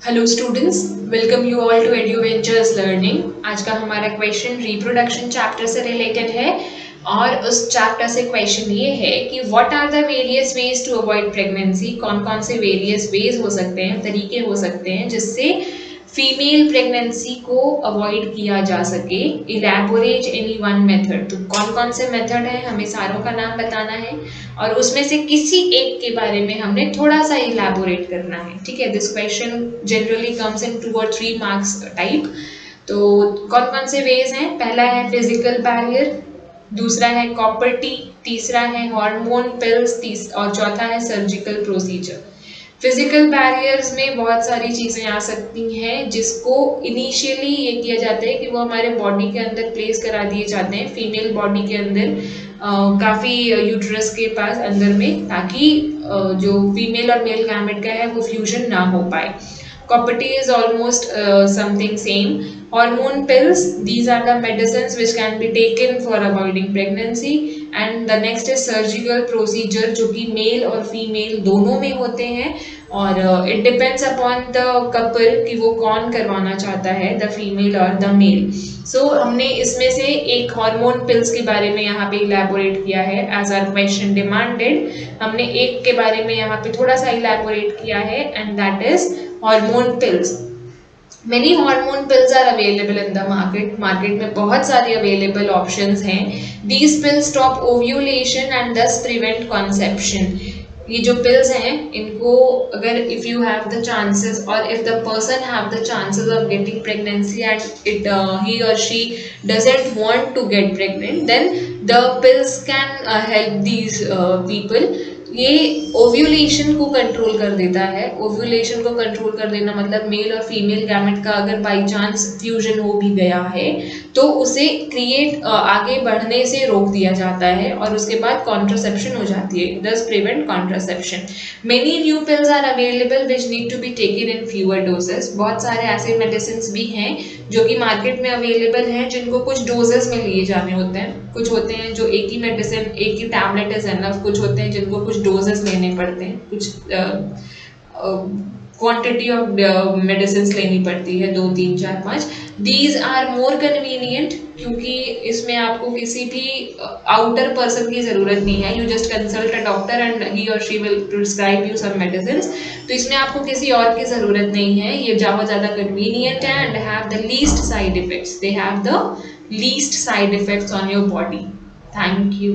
Hello students, welcome you all to adventures learning. आज का हमारा क्वेश्चन रिप्रोडक्शन चैप्टर से रिलेटेड है और उस चैप्टर से क्वेश्चन ये है कि what are the various ways to avoid pregnancy. कौन कौन से वेरियस वेज हो सकते हैं, तरीके हो सकते हैं जिससे फीमेल प्रेगनेंसी को अवॉइड किया जा सके। Elaborate any one method. तो कौन कौन से मेथड हैं, हमें सारों का नाम बताना है और उसमें से किसी एक के बारे में हमने थोड़ा सा इलैबोरेट करना है। ठीक है, this question generally comes in 2 और 3 मार्क्स टाइप। तो कौन कौन से वेज हैं? पहला है फिजिकल बैरियर, दूसरा है कॉपर टी, तीसरा है हार्मोन पिल्स और चौथा है सर्जिकल प्रोसीजर। फिजिकल बैरियर्स में बहुत सारी चीज़ें आ सकती हैं जिसको इनिशियली ये किया जाता है कि वो हमारे बॉडी के अंदर प्लेस करा दिए जाते हैं, फीमेल बॉडी के अंदर काफ़ी यूट्रस के पास अंदर में, ताकि जो फीमेल और मेल गैमेट का है वो फ्यूजन ना हो पाए। Copper is almost something same. Hormone pills, these are the medicines which can be taken for avoiding pregnancy. And the next is surgical procedure, जो कि मेल और फीमेल दोनों में होते हैं और it depends upon the couple कि वो कौन करवाना चाहता है, the female और the male. So हमने इसमें से एक हार्मोन पिल्स के बारे में यहाँ पे इलैबोरेट किया है एज आर क्वेश्चन डिमांडेड। हमने एक के बारे में यहाँ पे थोड़ा सा इलैबोरेट किया है and that is hormone pills. Many hormone pills are available in the market. Market में बहुत सारी अवेलेबल ऑप्शंस हैं। These pills stop ovulation and thus prevent conception. ये जो पिल्स हैं इनको अगर if you have the chances और if the person have the chances of getting pregnancy and it he और she doesn't want to get pregnant, then the pills can help these people. ये ovulation को control कर देता है। Ovulation को control कर देना मतलब मेल और फीमेल गैमेट का अगर बाई चांस फ्यूजन हो भी गया है तो उसे क्रिएट आगे बढ़ने से रोक दिया जाता है और उसके बाद कॉन्ट्रासेप्शन हो जाती है, thus prevent contraception. Many new pills are available which need to be taken in fewer doses. बहुत सारे ऐसे मेडिसिन भी हैं जो कि मार्केट में अवेलेबल हैं जिनको कुछ डोजेस में लिए जाने होते हैं। कुछ होते हैं जो एक ही मेडिसिन, एक ही टैबलेट इज एनफ, कुछ होते हैं जिनको कुछ डोजेस लेने पड़ते हैं, कुछ क्वांटिटी ऑफ मेडिसिन लेनी पड़ती है, 2 3 4 5। दीज आर मोर कन्वीनियंट क्योंकि इसमें आपको किसी भी आउटर पर्सन की ज़रूरत नहीं है। You just consult a doctor and he और she will prescribe you some medicine. तो इसमें आपको किसी और की ज़रूरत नहीं है। ये ज़्यादा कन्वीनियंट है and have the least side effects. They have the least side effects on your body. Thank you.